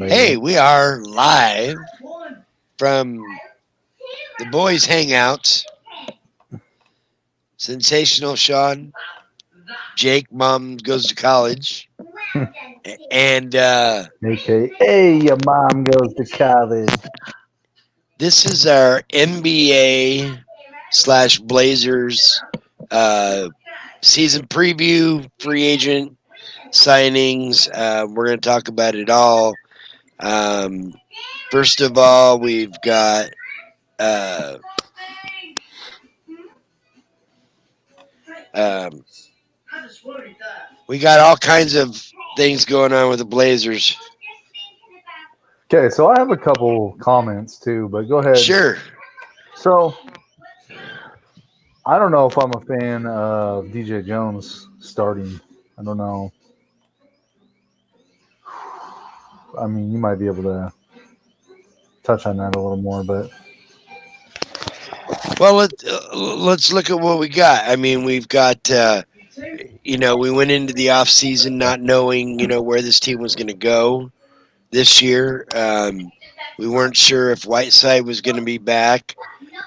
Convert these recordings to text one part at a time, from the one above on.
Hey, we are live from the boys' hangouts. Sensational Sean, Jake, mom goes to college, and AKA your mom goes to college. this is our NBA / Blazers season preview, free agent signings. We're going to talk about it all. First of all, we've got um, we got all kinds of things going on with the Blazers. Okay, so I have a couple comments too, but go ahead. Sure. So I don't know if I'm a fan of DJ Jones starting. I don't know. I mean, you might be able to touch on that a little more, but Well, let's look at what we got. I mean, we've got we went into the off season not knowing where this team was going to go this year. We weren't sure if Whiteside was going to be back.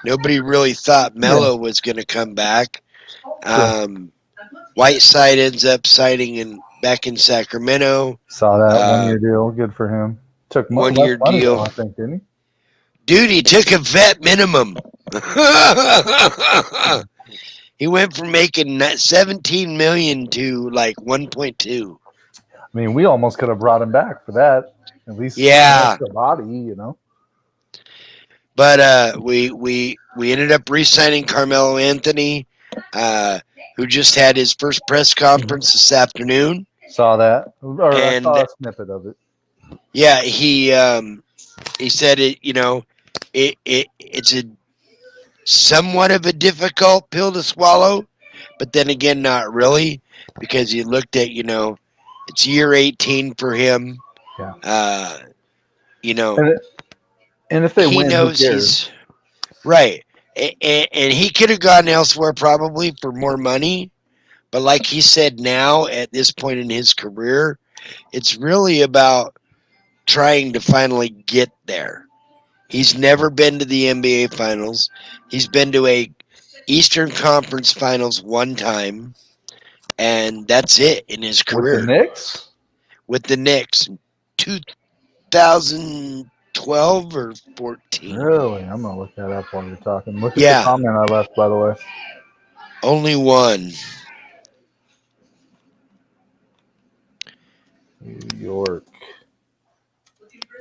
Nobody really thought Melo was going to come back. Whiteside ends up signing back in Sacramento. Saw that 1 year deal. Good for him. Took 1 less year money, deal. though, I think, didn't he? Dude, he took a vet minimum. He went from making $17 million to like 1.2. I mean, we almost could have brought him back for that. At least, the body, But we ended up re-signing Carmelo Anthony, who just had his first press conference this afternoon. Saw that, or I saw a snippet of it. Yeah, he said it's a somewhat of a difficult pill to swallow, but then again, not really, because he looked at it's year 18 for him. Yeah. And if they he win, knows who cares? he's right, and he could have gone elsewhere probably for more money, but like he said, now at this point in his career, it's really about trying to finally get there. He's never been to the NBA Finals. He's been to a Eastern Conference Finals one time, and that's it in his career. With the Knicks? With the Knicks, 2012 or 14. Really? I'm gonna look that up while you're talking. Look at the comment I left, by the way. Only one. New York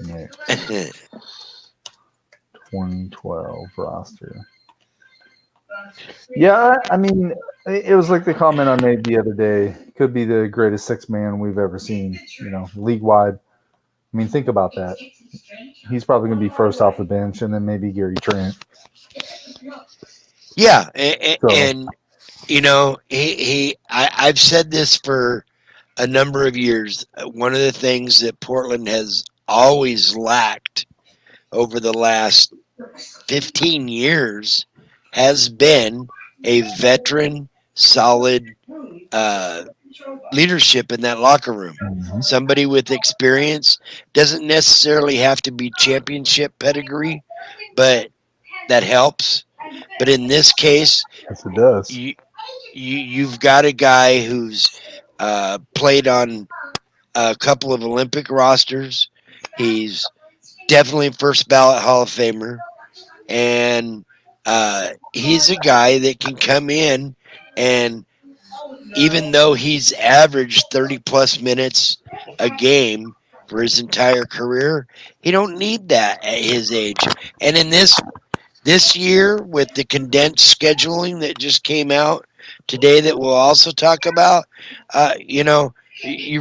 Knicks 2012 roster. Yeah, I mean, it was like the comment I made the other day. Could be the greatest six-man we've ever seen, league-wide. I mean, think about that. He's probably going to be first off the bench, and then maybe Gary Trent. Yeah, and I've said this for a number of years. One of the things that Portland has always lacked over the last 15 years has been a veteran, solid leadership in that locker room. Mm-hmm. Somebody with experience. Doesn't necessarily have to be championship pedigree, but that helps. But in this case, yes, it does. You've got a guy who's played on a couple of Olympic rosters. He's definitely first ballot Hall of Famer, and he's a guy that can come in, and even though he's averaged 30-plus minutes a game for his entire career, he don't need that at his age. And in this year, with the condensed scheduling that just came out today that we'll also talk about, you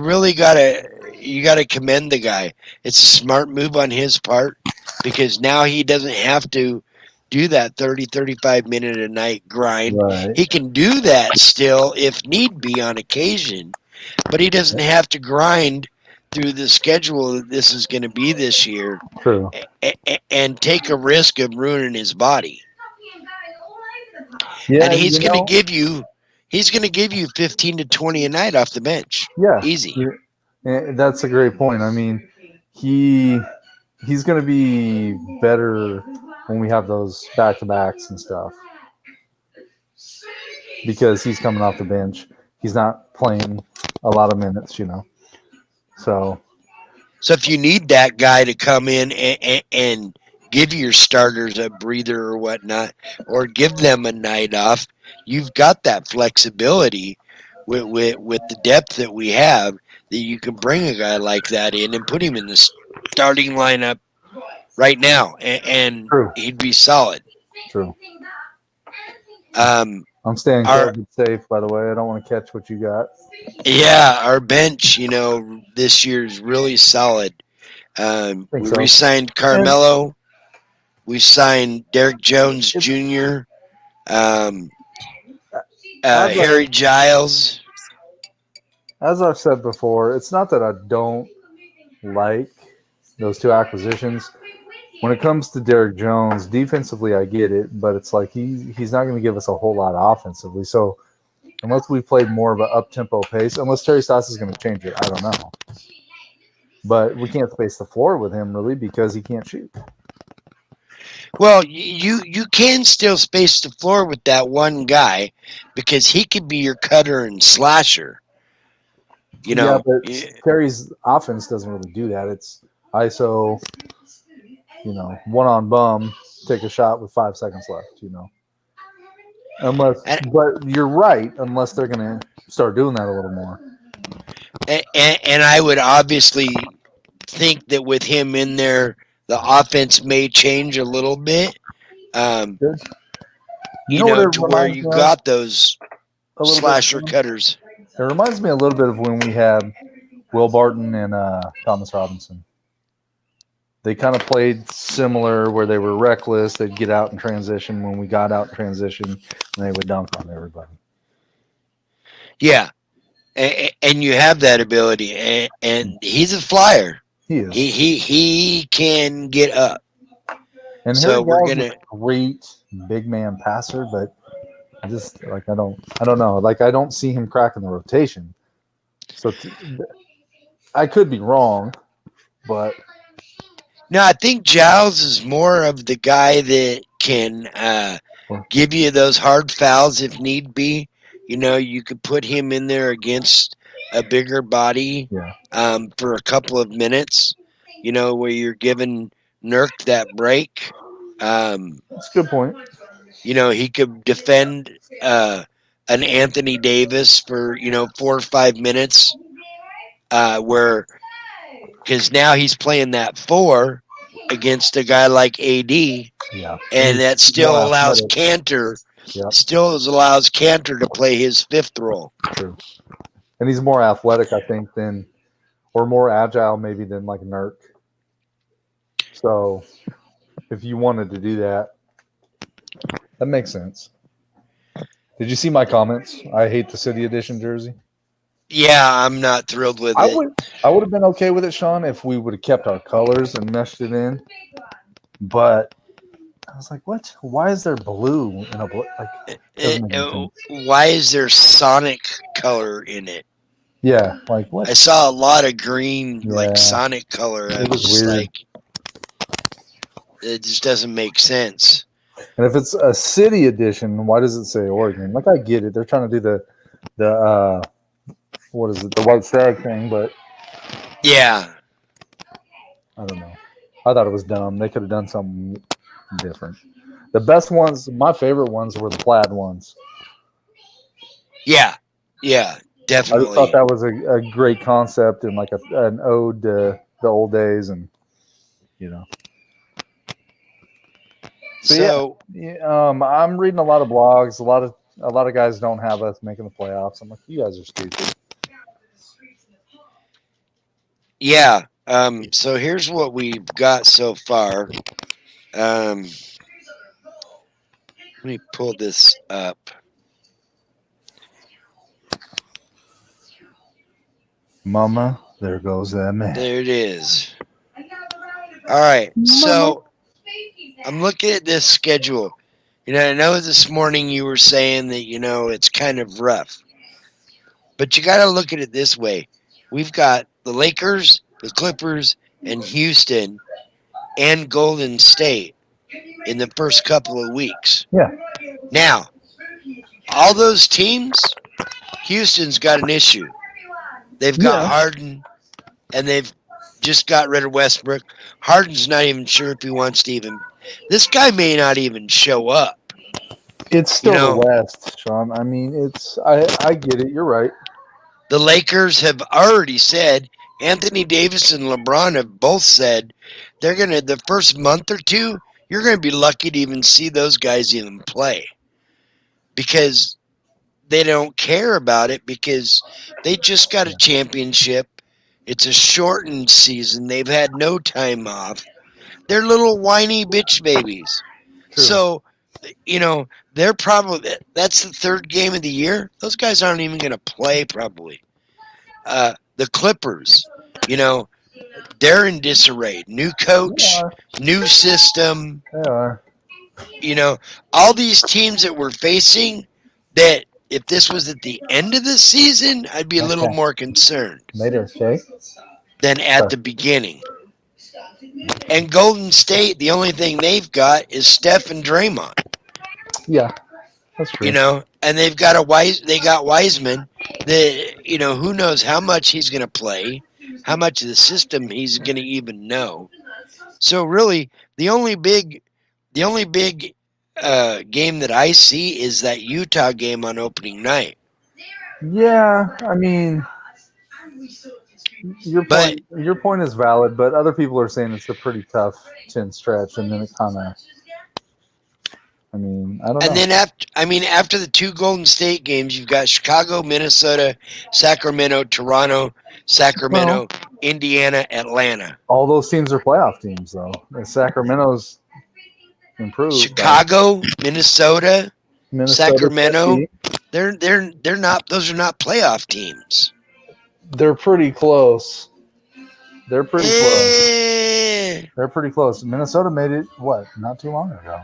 really gotta commend the guy. It's a smart move on his part, because now he doesn't have to do that 35 minute a night grind. Right. He can do that still if need be on occasion, but he doesn't have to grind through the schedule that this is going to be this year. True. And take a risk of ruining his body. Yeah, and he's going to give you 15 to 20 a night off the bench. Yeah, easy. That's a great point. I mean, he's going to be better when we have those back-to-backs and stuff because he's coming off the bench. He's not playing a lot of minutes, So if you need that guy to come in and give your starters a breather or whatnot, or give them a night off, you've got that flexibility with the depth that we have that you can bring a guy like that in and put him in the starting lineup right now, and True. he'd be solid. True. I'm staying COVID safe, by the way. I don't want to catch what you got. Yeah, our bench, this year is really solid. We re-signed Carmelo. We signed Derek Jones Jr., Harry Giles. As I've said before, it's not that I don't like those two acquisitions. When it comes to Derek Jones, defensively, I get it, but it's like he's not going to give us a whole lot offensively. So unless we played more of an up-tempo pace, unless Terry Stotts is going to change it, I don't know. But we can't space the floor with him, really, because he can't shoot. Well, you can still space the floor with that one guy because he could be your cutter and slasher. Yeah, but Terry's offense doesn't really do that. It's ISO, one on bum, take a shot with 5 seconds left, But you're right, unless they're going to start doing that a little more. And I would obviously think that with him in there, the offense may change a little bit. To where you got those slasher cutters. It reminds me a little bit of when we had Will Barton and Thomas Robinson. They kind of played similar where they were reckless. They'd get out in transition when we got out in transition, and they would dunk on everybody. Yeah. And you have that ability. And he's a flyer. He is. He can get up. And so we're gonna great big man passer, but I just I don't know. I don't see him cracking the rotation. So I could be wrong, but no, I think Giles is more of the guy that can give you those hard fouls if need be. You could put him in there against a bigger body for a couple of minutes, where you're giving Nurk that break. That's a good point. He could defend an Anthony Davis for, 4 or 5 minutes because now he's playing that 4 against a guy like AD. Yeah. And that still allows Cantor. Yep. Still allows Cantor to play his 5th role. True. And he's more athletic, I think, or more agile maybe than like Nurk. So if you wanted to do that, that makes sense. Did you see my comments? I hate the City Edition jersey. Yeah, I'm not thrilled with it. I would have been okay with it, Sean, if we would have kept our colors and meshed it in. But I was like, what? Why is there blue in a blue? Why is there Sonic color in it? Yeah, like what? I saw a lot of green, like Sonic color. I was just weird. like, it just doesn't make sense. And if it's a City Edition, why does it say Oregon? Like, I get it. They're trying to do the what is it? The White Stag thing, but yeah, I don't know. I thought it was dumb. They could have done something different. The best ones, my favorite ones, were the plaid ones. Yeah, definitely. I just thought that was a great concept and like an ode to the old days, and So I'm reading a lot of blogs. A lot of guys don't have us making the playoffs. I'm like, you guys are stupid. Yeah. So here's what we've got so far. Let me pull this up. Mama, there goes that man. There it is. All right. So I'm looking at this schedule. I know this morning you were saying that, it's kind of rough. But you got to look at it this way. We've got the Lakers, the Clippers, and Houston and Golden State in the first couple of weeks. Yeah. Now, all those teams, Houston's got an issue. They've got Yeah. Harden, and they've just got rid of Westbrook. Harden's not even sure if he wants to even. This guy may not even show up. It's still You know- the West, Sean. I mean, I get it. You're right. The Lakers have already said, Anthony Davis and LeBron have both said, they're going to, the first month or two, you're going to be lucky to even see those guys even play. Because they don't care about it, because they just got a championship. It's a shortened season. They've had no time off. They're little whiny bitch babies. True. So, you know, they're probably, that's the third game of the year. Those guys aren't even going to play probably. The Clippers, you know, they're in disarray. New coach, They are. new system, They are. you know, all these teams that we're facing, that if this was at the end of the season, I'd be a little Okay. more concerned Later, okay? than at the beginning. And Golden State, the only thing they've got is Steph and Draymond, Yeah, that's true. you know, and they got Wiseman that, you know, who knows how much he's going to play, how much of the system he's going to even know. So really, the only big game that I see is that Utah game on opening night. Yeah, I mean, your point is valid, but other people are saying it's a pretty tough 10 stretch, and then it kind of. I mean, I don't know. And then after the two Golden State games, you've got Chicago, Minnesota, Sacramento, Toronto, Sacramento, Indiana, Atlanta. All those teams are playoff teams, though. And Sacramento's improved. Chicago, Minnesota, Minnesota, Sacramento. Tennessee, they're not. Those are not playoff teams. they're pretty close. They're pretty close. Eh, They're pretty close. Minnesota made it, what, not too long ago.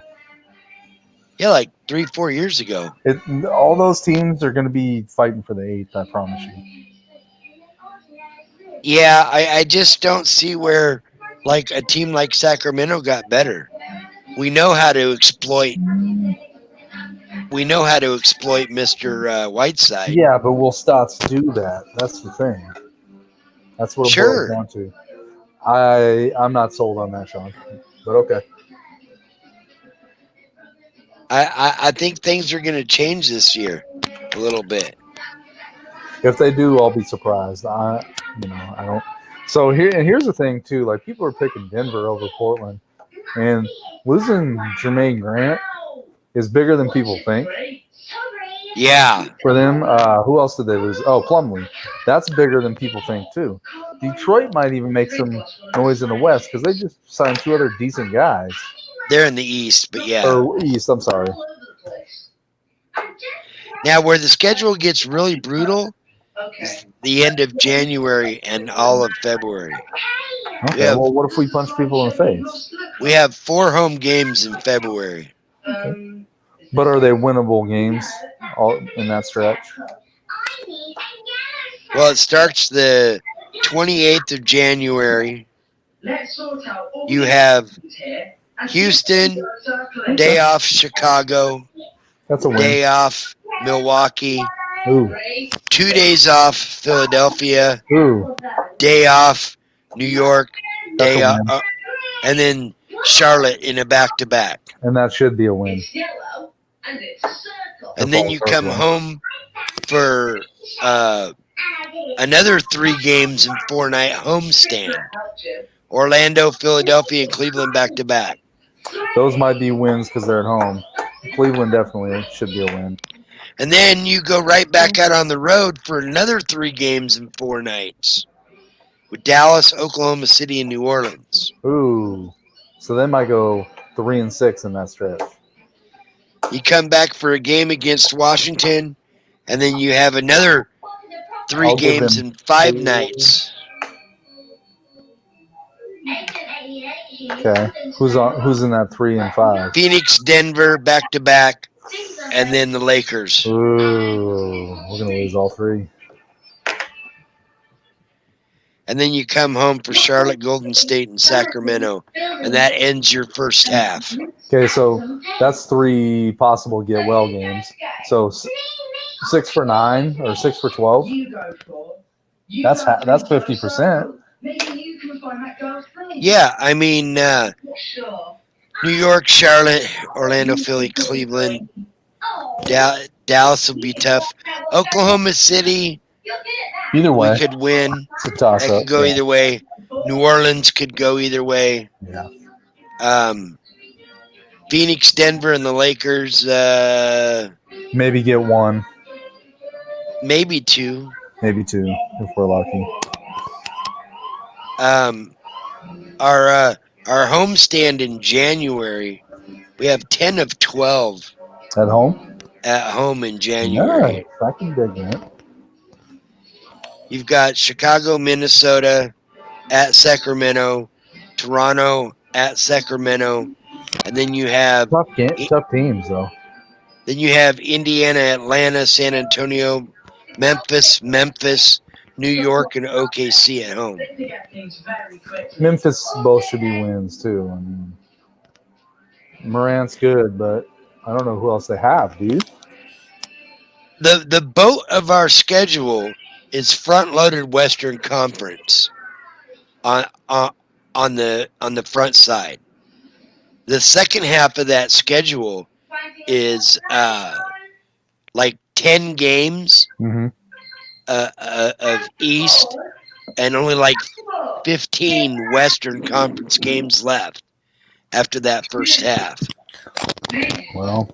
yeah, like 3-4 years ago. All those teams are going to be fighting for the 8th, I promise you. Yeah, I just don't see where, like, a team like Sacramento got better. We know how to exploit. We know how to exploit Mr. Whiteside. Yeah, but will Stotts do that? That's the thing. That's what it Sure. boils down to. I'm not sold on that, Sean. But okay. I think things are going to change this year a little bit. If they do, I'll be surprised. I don't. So here's the thing too. Like, people are picking Denver over Portland, and losing Jermaine Grant is bigger than people think. Yeah, For them, who else did they lose? Oh, Plumlee. That's bigger than people think too. Detroit might even make some noise in the West because they just signed 2 other decent guys. they're in the East, but yeah. Or East, I'm sorry. Now, where the schedule gets really brutal is the end of January and all of February. Okay, Yeah. well, what if we punch people in the face? We have 4 home games in February. But are they winnable games all in that stretch? Well, it starts the 28th of January. You have Houston, day off Chicago, That's a win. day off Milwaukee, Ooh, 2 days off Philadelphia, ooh, day off New York, That's day a off, win. and then Charlotte in a back-to-back. and that should be a win. And then you come home for another 3 games and 4-night homestand. Orlando, Philadelphia, and Cleveland back-to-back. Those might be wins because they're at home. Cleveland definitely should be a win. And then you go right back out on the road for another 3 games and 4 nights with Dallas, Oklahoma City, and New Orleans. Ooh, so they might go 3-6 in that stretch. You come back for a game against Washington, and then you have another 3 I'll give games them- and 5 nights. Okay, who's in that 3 and 5? Phoenix, Denver, back-to-back, and then the Lakers. Ooh, we're gonna lose all 3. and then you come home for Charlotte, Golden State, and Sacramento, and that ends your first half. Okay, so that's 3 possible get well games. So 6 for 9 or 6 for 12. That's 50%. Yeah, I mean, New York, Charlotte, Orlando, Philly, Cleveland, Dallas will be tough. Oklahoma City, Either way, we could win. it's a toss That up. could go either way. New Orleans could go either way. Yeah. Phoenix, Denver, and the Lakers, Maybe get 1, maybe 2. maybe 2 if we're lucky. Our homestand in January, we have 10 of 12 At home? at home in January. Nice. I can dig that. You've got Chicago, Minnesota at Sacramento, Toronto at Sacramento, and then you have Tough teams, though. Then you have Indiana, Atlanta, San Antonio, Memphis, New York, and OKC at home. Memphis both should be wins, too. I mean, Morant's good, but I don't know who else they have, dude. The boat of our schedule is front-loaded Western Conference on the front side. The second half of that schedule is like 10 games of East and only like 15 Western Conference games left after that first half. Well,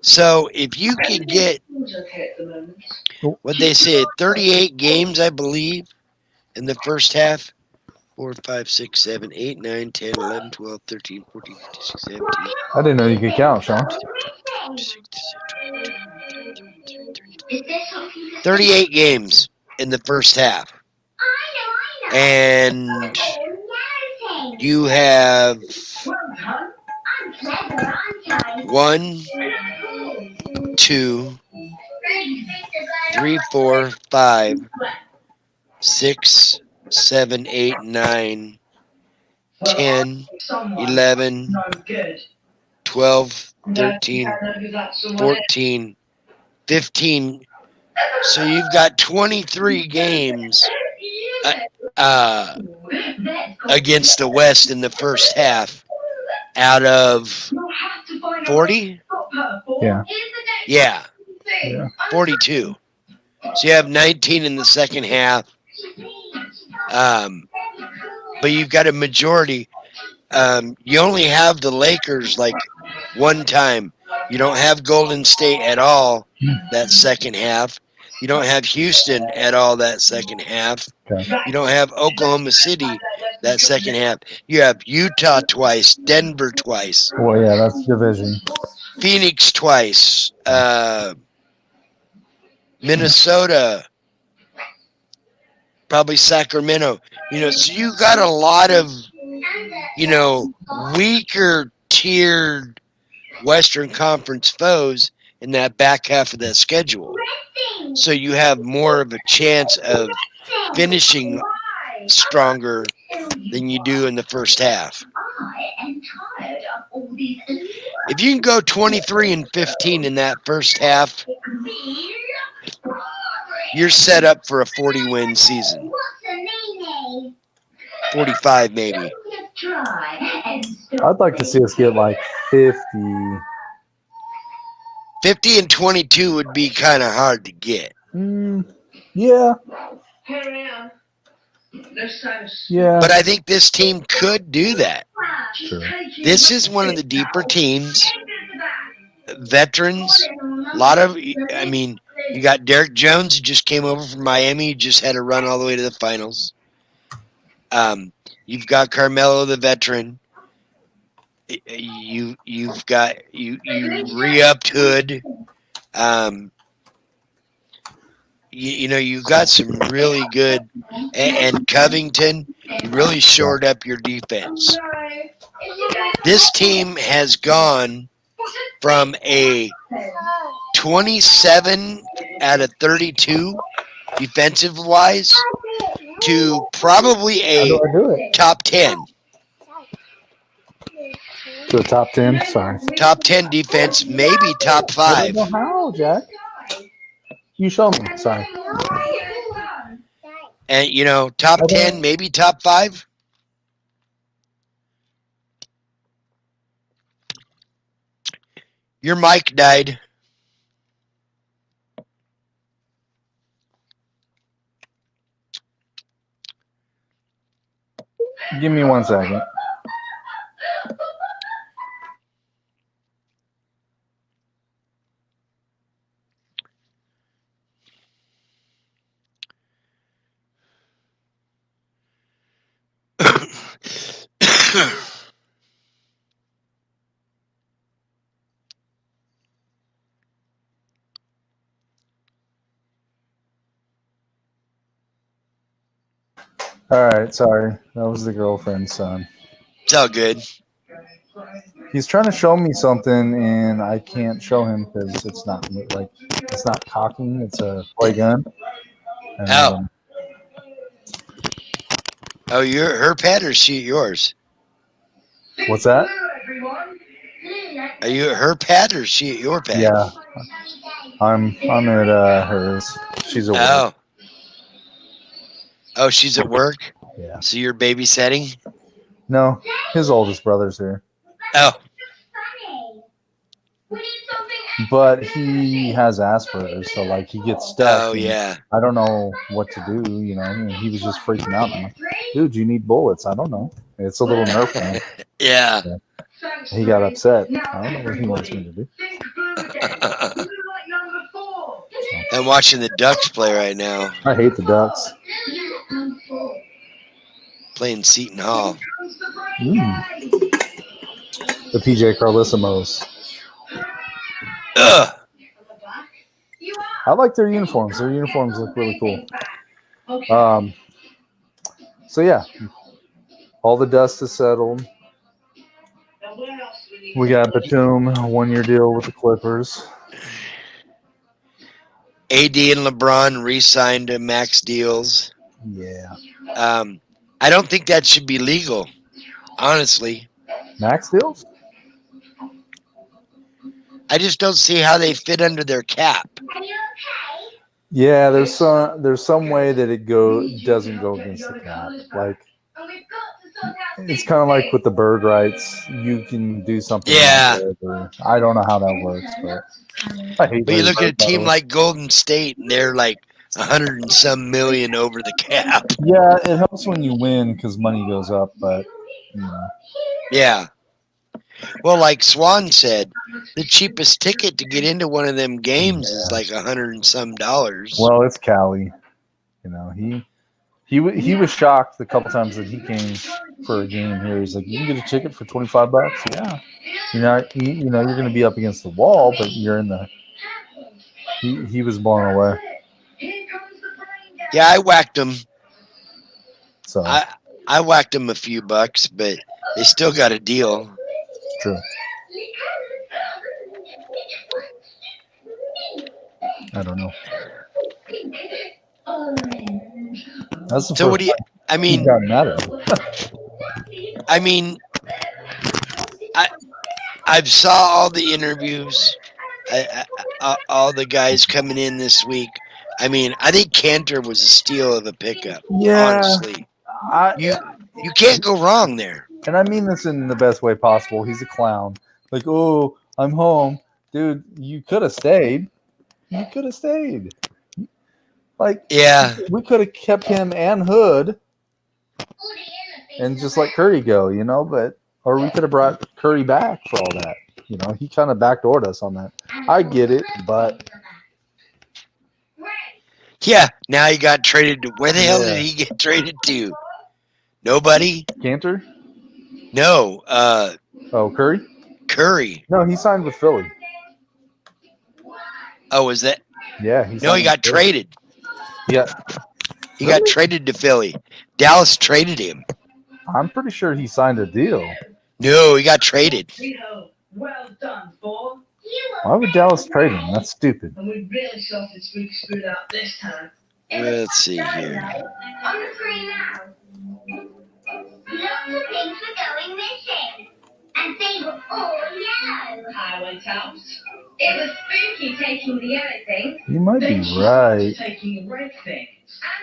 so if you could get what they say, 38 games, I believe, in the first half. 4, 5, 6, 7, 8, 9, 10, 11, 12, 13, 14, 15, 16, 17. I didn't know you could count, Sean. 38 games in the first half. And you have 1, 2, 3, 4, 5, 6, 7, 8, 9, 10, 11, 12, 13, 14, 15. So you've got 23 games against the West in the first half out of 40? Yeah. Yeah, 42. So you have 19 in the second half. But you've got a majority. You only have the Lakers like one time. You don't have Golden State at all that second half. You don't have Houston at all that second half. Okay. You don't have Oklahoma City that second half. You have Utah twice, Denver twice, Well, yeah, that's division. Phoenix twice, Minnesota, probably Sacramento. So you got a lot of, weaker tiered Western Conference foes in that back half of that schedule. So you have more of a chance of finishing stronger than you do in the first half. If you can go 23-15 in that first half, you're set up for a 40-win season. 45 maybe. I'd like to see us get like 50. 50-22 would be kind of hard to get. Yeah. Yeah. But I think this team could do that. Sure. This is one of the deeper teams. Veterans. A lot of, you got Derek Jones, who just came over from Miami, who just had to run all the way to the finals. You've got Carmelo, the veteran. You re-upped Hood. You've got some really good, and Covington, you really shored up your defense. This team has gone from a 27 out of 32 defensive-wise to probably How a do I do it? top 10. To the top 10? Sorry. Top 10 defense, maybe top I don't 5. know how, Jack. You show me. Sorry. And, top 10, maybe top 5. Your mic died. Give me 1 second. All right, sorry. That was the girlfriend's son. It's all good. He's trying to show me something, and I can't show him because it's not cocking. It's a play gun. And, Oh. Oh, you're her pet or she yours? What's that? Are you at her pet or she at your pet? Yeah, I'm at hers. She's at work. Oh, she's at work? Yeah. So you're babysitting? No, his oldest brother's here. Oh. But he has Asperger's, so like he gets stuck. Oh, yeah. I don't know what to do, and he was just freaking out. I'm like, dude, you need bullets. I don't know. It's a little Nerf gun. Yeah. He got upset. I don't know what he wants me to do. I'm watching the Ducks play right now. I hate the Ducks. Playing Seton Hall. The PJ Carlissimos. Ugh. I like their uniforms. Their uniforms look really cool. So yeah, all the dust is settled. We got Batum, 1-year deal with the Clippers. AD and LeBron re-signed to max deals. Yeah. I don't think that should be legal, honestly. Max deals? I just don't see how they fit under their cap. Yeah, there's some way that it doesn't go against the cap. Like it's kind of like with the bird rights, you can do something. Yeah. I don't know how that works, but I hate. But you look at a team like Golden State, and they're like 100 and some million over the cap. Yeah, it helps when you win because money goes up, but Yeah. Well, like Swan said, the cheapest ticket to get into one of them games is like $100 and some. Well, it's Cali. He was shocked the couple times that he came for a game here. He's like, "You can get a ticket for $25." Yeah, you're going to be up against the wall, but you're in the. He was blown away. Yeah, I whacked him. So I whacked him a few bucks, but they still got a deal. True. I don't know. That's the So what do you? I mean, I've saw all the interviews, all the guys coming in this week. I mean, I think Cantor was a steal of a pickup. Yeah, honestly, you can't go wrong there. And I mean this in the best way possible. He's a clown. Like, oh, I'm home, dude. You could have stayed. Like, yeah, we could have kept him and Hood, and just let Curry go, or we could have brought Curry back for all that. He kind of backdoored us on that. I get it, but yeah. Now he got traded to where the hell did he get traded to? Nobody. Cantor? No. Curry? Curry. No, he signed with Philly. Oh, was that? Yeah. He got traded. Yeah. He got traded to Philly. Dallas traded him. I'm pretty sure he signed a deal. No, he got traded. Well done, Paul. Why would Dallas trade him? That's stupid. And we really thought this week screwed up this time. Let's see here. On the screen now. Lots of things were going missing. And they were all yellow. I went out. It was Spooky taking the yellow thing. You might Then be she right. was taking the red thing.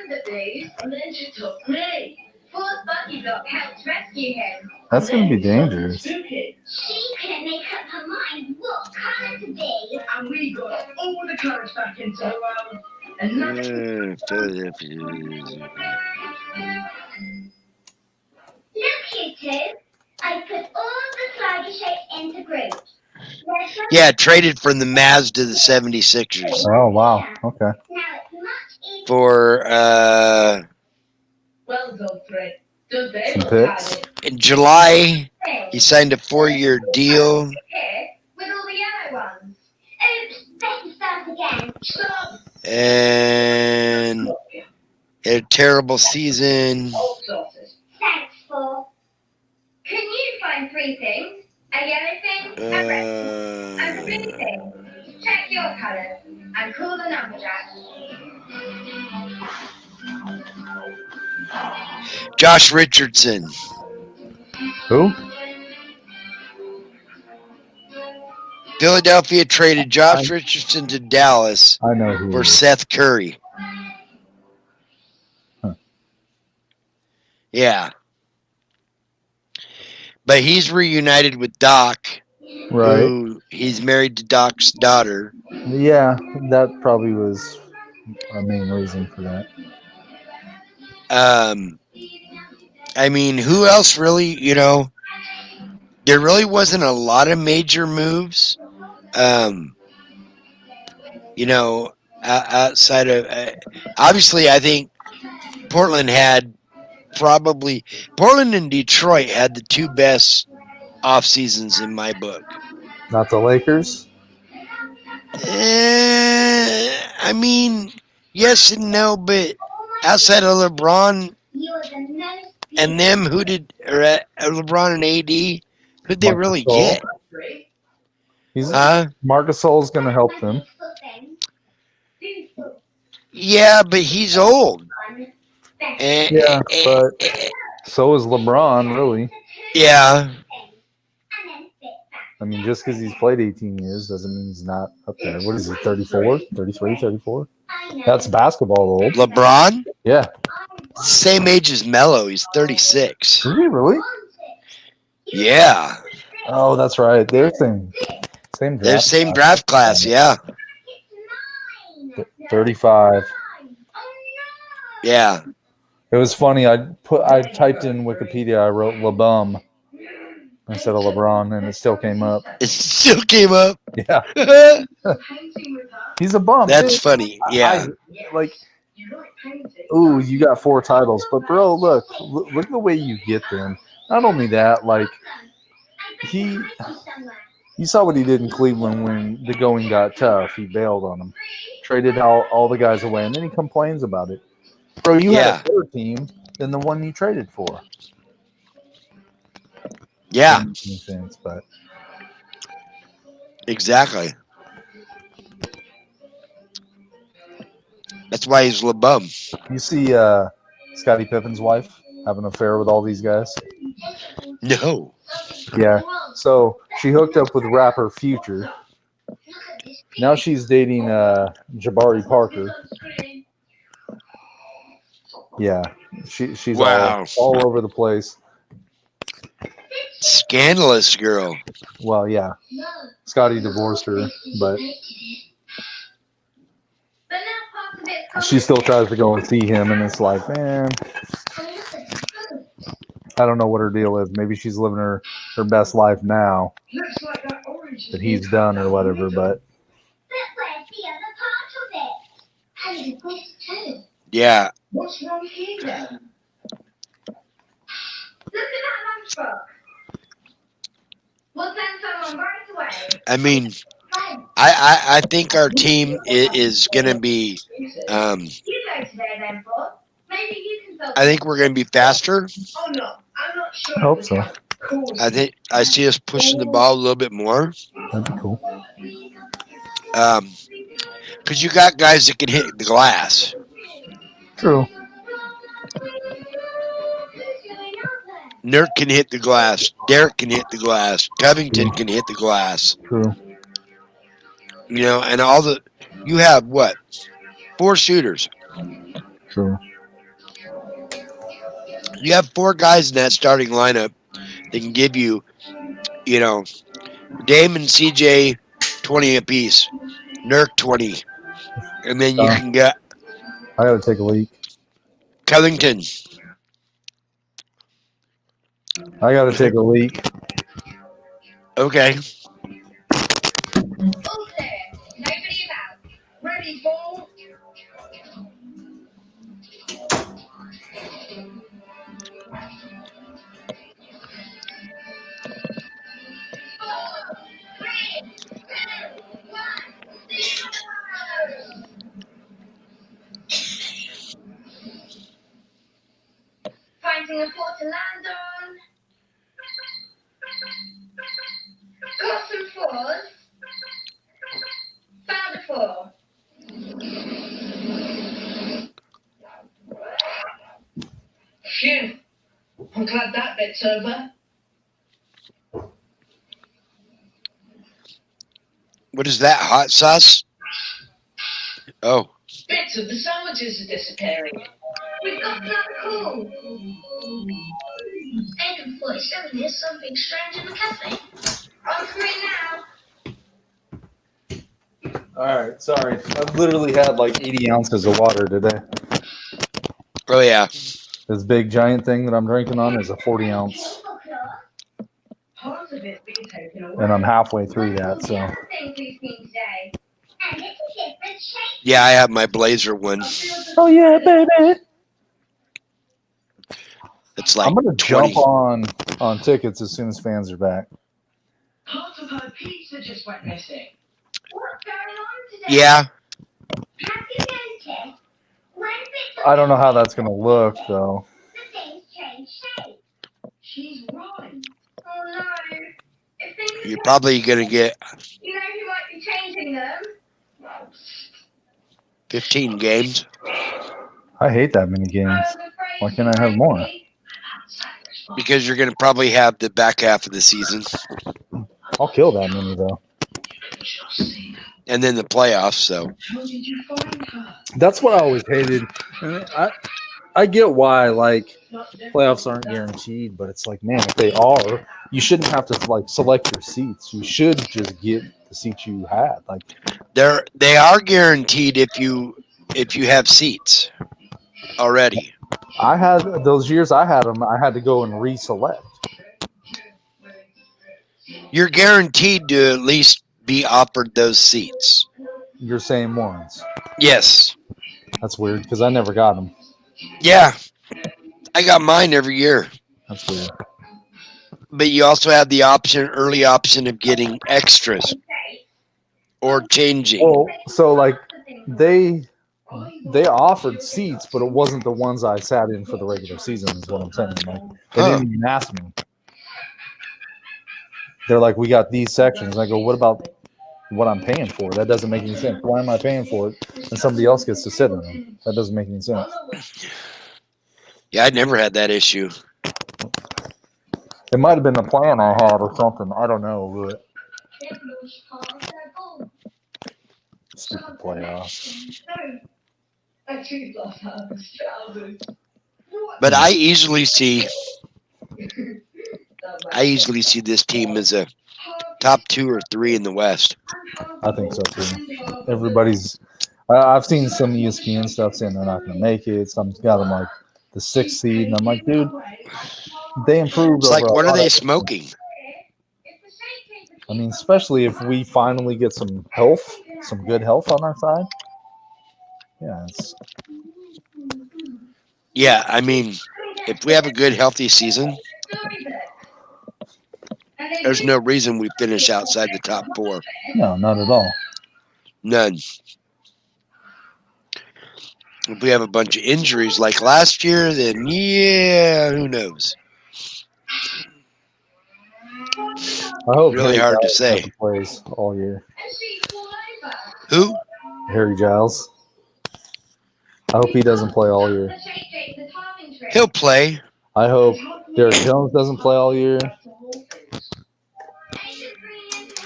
And the bees. And then she took me. Force Buggy Dog helped rescue him. That's And gonna be then dangerous. Spooky. She couldn't make up her mind what colour to be. And we got all the courage back into the world. And now Philadelphia. Look, you two. I put all the slidey shapes into groups. There's some- Yeah, traded from the Mavs to the 76ers Oh wow. Okay. Now it's much easier. for well done, Fred. Does they Some look picks. at it? in July. Here He signed a 4-year deal. with all the yellow ones. Oops, better start again. Stop. And had a terrible season. All sorted. Thanks for. Can you find 3 things? A yellow thing, a red thing, and a blue Uh, thing. Check your colours and call the numberjack. Josh Richardson. Who? Philadelphia traded Josh Richardson to Dallas I know who. for it is. Seth Curry. Huh. Yeah. But he's reunited with Doc, Right. who he's married to Doc's daughter. Yeah, that probably was a main reason for that. I mean, who else really, there really wasn't a lot of major moves. Outside of, obviously, I think Portland and Detroit had the 2 best off seasons in my book. Not the Lakers. I mean, yes and no, but outside of LeBron You are the most and them, who did, or LeBron and AD, who'd they really Marc Gasol. get? Three. He's Huh? Marc Gasol's going to help them. beautiful thing. Beautiful Yeah, but he's old. one. Yeah, but so is LeBron, really. Yeah. And then sit back. I mean, just because he's played 18 years doesn't mean he's not up there. What is he, 34, 33, 34? I know. That's basketball old. LeBron, Yeah. same age as Melo. He's 36. Is he really? Yeah. Oh, that's right. They're same They're draft. same draft class. Yeah. It's mine. 35. Oh no. Yeah. It was funny. I typed in Wikipedia. I wrote LeBum instead of LeBron, and it still came up. It still came up. Yeah, Painting with her. he's a bum. That's dude. funny. Yeah. Like, You like painting? ooh, you got 4 titles, but bro, look at the way you get them. Not only that, like you saw what he did in Cleveland when the going got tough. He bailed on them, traded all the guys away, and then he complains about it. Bro, you Yeah. had a better team than the one you traded for. Yeah. Doesn't make any sense, but Exactly. That's why he's LeBum. you see Scottie Pippen's wife having an affair with all these guys. No. Yeah. So she hooked up with rapper Future. Now she's dating Jabari Parker. Yeah, she's Wow. all over the place. Scandalous girl. Well, yeah, Scotty divorced her, but she still tries to go and see him, and it's like, man, I don't know what her deal is. Maybe she's living her best life now Looks like that orange that he's done or whatever. But But where's the other part of it? And this too. Yeah. What's wrong here then? Look at that lunchbox. We'll send someone right away. I mean, Fine. I think our team is going to be, You said. You go today then, Paul. Maybe you can solve I think we're going to be faster. Oh no, I'm not sure. I hope so. I think I see us pushing the ball a little bit more. that'd be cool. Because you got guys that can hit the glass. True. Nurk can hit the glass. Derek can hit the glass. Covington can hit the glass. True. You know, and you have what? 4 shooters. True. You have 4 guys in that starting lineup that can give you, you know, Dame and CJ 20 apiece, Nurk 20, and then you can get I gotta take a leak. Covington. I gotta take a leak. Okay. All clear. Nobody about. Ready, ball. Finding a port to land on. Got some 4s. Found a 4. Phew. I'm glad that bit's over. What is that? Hot sauce? Oh. Bits of the sandwiches are disappearing. We've got another call. Agent 47, there's something strange in the cafe. On screen now. All right, sorry. I've literally had like 80 ounces of water today. Oh, yeah. This big giant thing that I'm drinking on is a 40 ounce, Part of it's been taken away. and I'm halfway through that. So Things we've seen today. And it's a different shape. Yeah, I have my Blazer one. oh yeah, baby. It's like I'm gonna 20. jump on tickets as soon as fans are back. Part of her pizza just went missing. What's going on today? Yeah. Have you noticed? When bits I don't know how that's gonna look though. the things change shape. She's right. Oh no. If things You're probably going to get you know who might be changing them? 15 games. I hate that many games. I was afraid Why you can't I have might more? be. Because you're going to probably have the back half of the season. I'll kill that many though. And then the playoffs, so. How did you find her? That's what I always hated. And I get why like playoffs aren't guaranteed, but it's like, man, if they are, you shouldn't have to like select your seats. You should just get the seats you had. Like They are guaranteed if you have seats already. I had those years I had them, I had to go and reselect. You're guaranteed to at least be offered those seats. Your same ones. Yes. That's weird because I never got them. Yeah. I got mine every year. That's weird. But you also have the early option of getting extras or changing. Well, so like they offered seats, but it wasn't the ones I sat in for the regular season. Is what I'm saying. Like they didn't even ask me. They're like, we got these sections. I go, what about what I'm paying for? That doesn't make any sense. Why am I paying for it and somebody else gets to sit in them? That doesn't make any sense. Yeah, I never had that issue. It might have been the plan I had or something. I don't know. But stupid playoffs. I treat lost Harvest trousers. But I easily see this team as a top 2 or 3 in the West. I think so too. Everybody's. I've seen some ESPN stuff saying they're not going to make it. Some's got them like the 6th seed, and I'm like, dude, they improved. It's like, over a what are lot they of- smoking? I mean, especially if we finally get some health, some good health on our side. Yeah, Yeah, I mean, if we have a good, healthy season, there's no reason we finish outside the top 4. no, not at all. None. If we have a bunch of injuries like last year, then yeah, who knows? I hope Really Harry hard to Giles say. never plays all year. Who? Harry Giles. I hope he doesn't play all year. He'll play. I hope Derek Jones doesn't play all year.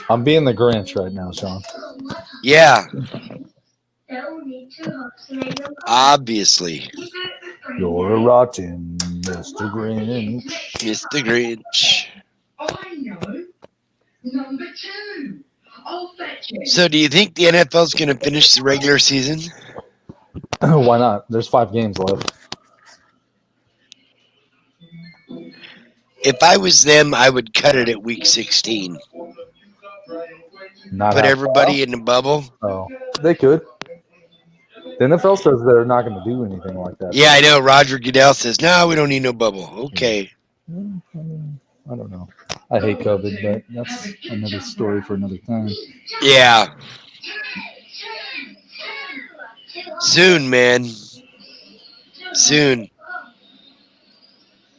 I'm being the Grinch right now, Sean. Yeah, obviously. You're a rotten Mr. Grinch. Mr. Grinch. I know. Number 2. I'll fetch it. So do you think the NFL's going to finish the regular season? Why not? There's 5 games left. If I was them, I would cut it at week 16. Not Put have everybody in the bubble. Oh, they could. The NFL says they're not going to do anything like that. Yeah, I know. Roger Goodell says, no, we don't need no bubble. Okay. I don't know. I hate COVID, but that's another story for another time. Yeah. Soon, man. Soon.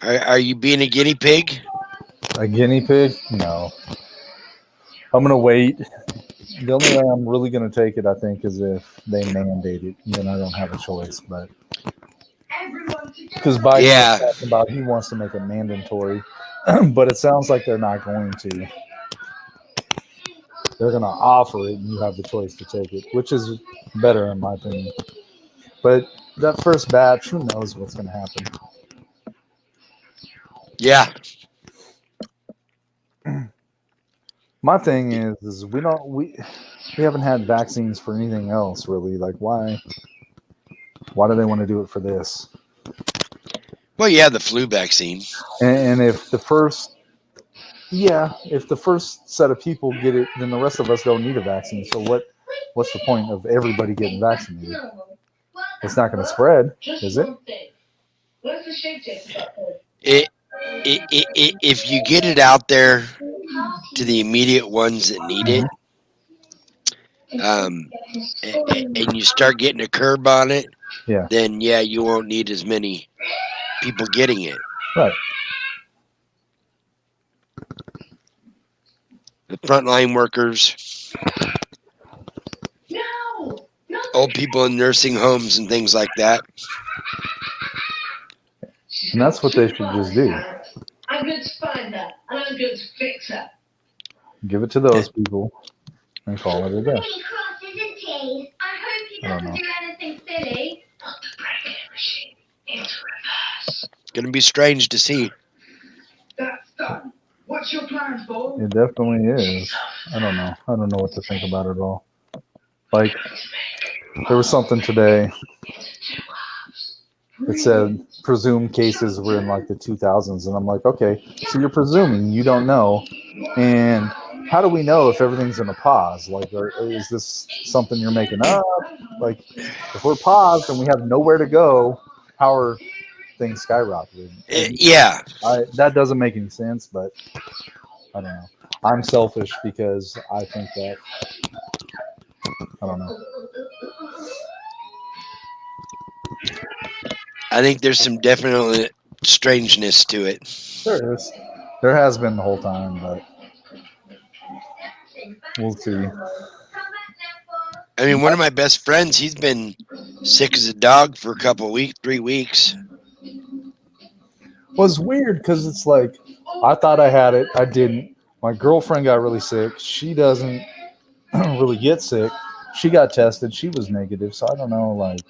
Are you being a guinea pig? A guinea pig? No. I'm going to wait. The only way I'm really going to take it, I think, is if they mandate it. Then I don't have a choice. But because Biden Yeah. was talking about he wants to make it mandatory, but it sounds like they're not going to. They're going to offer it, and you have the choice to take it, which is better in my opinion. But that first batch, who knows what's going to happen? Yeah. My thing is we haven't had vaccines for anything else really. Like why do they want to do it for this? Well, yeah, the flu vaccine. And if the first set of people get it, then the rest of us don't need a vaccine. So what's the point of everybody getting vaccinated? It's not going to spread, is it? Where's the shape tape? If you get it out there to the immediate ones that need it, and you start getting a curb on it, Yeah. then yeah, you won't need as many people getting it. Right. The frontline workers, No! old people in nursing homes and things like that. And that's what they should just do. I'm going to find her, and I'm going to fix her. Give it to those people and call it a day. He crosses and T's. I hope he I don't doesn't know. do anything silly. Put the break machine into reverse. Gonna be strange to see. That's done. What's your plans, Paul? It definitely is. I don't know. I don't know what to think about it all. Like, there was something today. It said presumed cases were in like the 2000s, and I'm like, okay, so you're presuming, you don't know, and how do we know if everything's in a pause? Like, is this something you're making up? Like, if we're paused and we have nowhere to go, how are things skyrocketing? Yeah. That doesn't make any sense, but I don't know. I'm selfish because I think that, I don't know. I think there's some definite strangeness to it. There is. There has been the whole time, but we'll see. I mean, one of my best friends, he's been sick as a dog for a couple of weeks, 3 weeks. Well, it's weird because it's like, I thought I had it. I didn't. My girlfriend got really sick. She doesn't really get sick. She got tested. She was negative. So I don't know, like,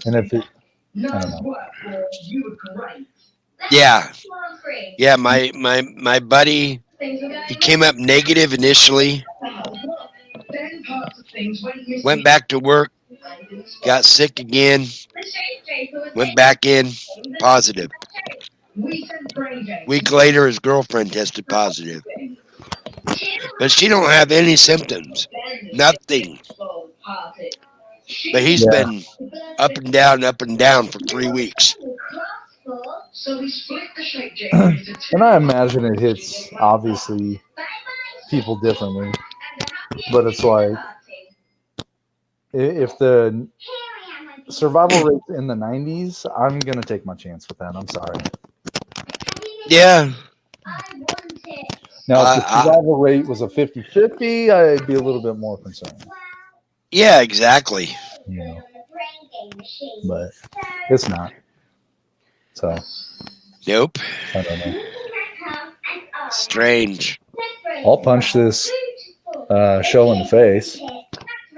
and if it, I don't know. You were great. Yeah. Yeah, my buddy, he came up negative initially, Then parts of things went missing. went back to work, got sick again, went back in, positive. We sent brain games. Week later, his girlfriend tested positive. But she don't have any symptoms, nothing. But he's Yeah. been up and down for 3 weeks. So we split the shape change into two. And I imagine it hits, obviously, people differently. But it's like, if the survival rate's in the 90s, I'm going to take my chance with that. I'm sorry. Yeah. Now, if the survival rate was a 50-50, I'd be a little bit more concerned. Yeah, exactly. you know, but it's not. So Nope. I don't know. Strange. I'll punch this show in the face. That's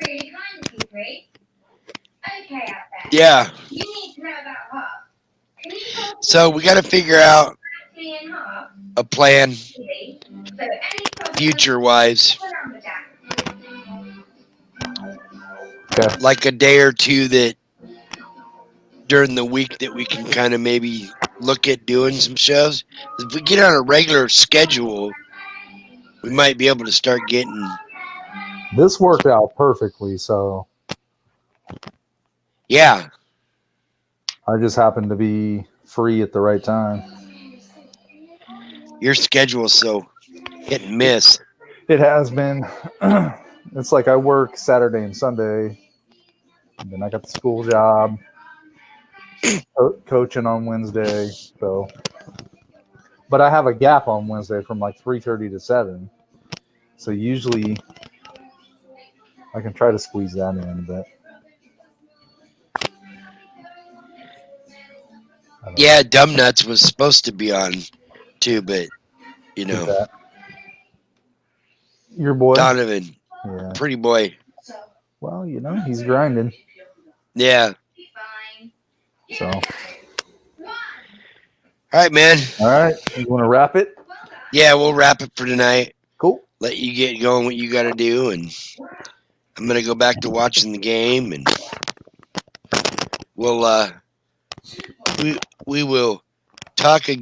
really kind of you, Bree. Okay, out there. Yeah. You need to know about Hop. Can you talk to So we got to figure out me and Hop, a plan please? So any problem, future-wise, put on the jack. Okay. like a day or two that during the week that we can kind of maybe look at doing some shows. If we get on a regular schedule, we might be able to start getting. This worked out perfectly, so Yeah. I just happened to be free at the right time. Your schedule's so hit and miss. It has been. It's like I work Saturday and Sunday, and then I got the school job, coaching on Wednesday. So, but I have a gap on Wednesday from like 3:30 to 7. So usually I can try to squeeze that in, but I don't Yeah, Dumb Nuts was supposed to be on too, but you know. Who's know, that? Your boy. Donovan, Yeah. pretty boy. Well, you know, he's grinding. Yeah. Fine. So, All right, man. all right, you want to wrap it? Yeah, we'll wrap it for tonight. Cool. Let you get going what you got to do, and I'm gonna go back to watching the game, and we'll we will talk again.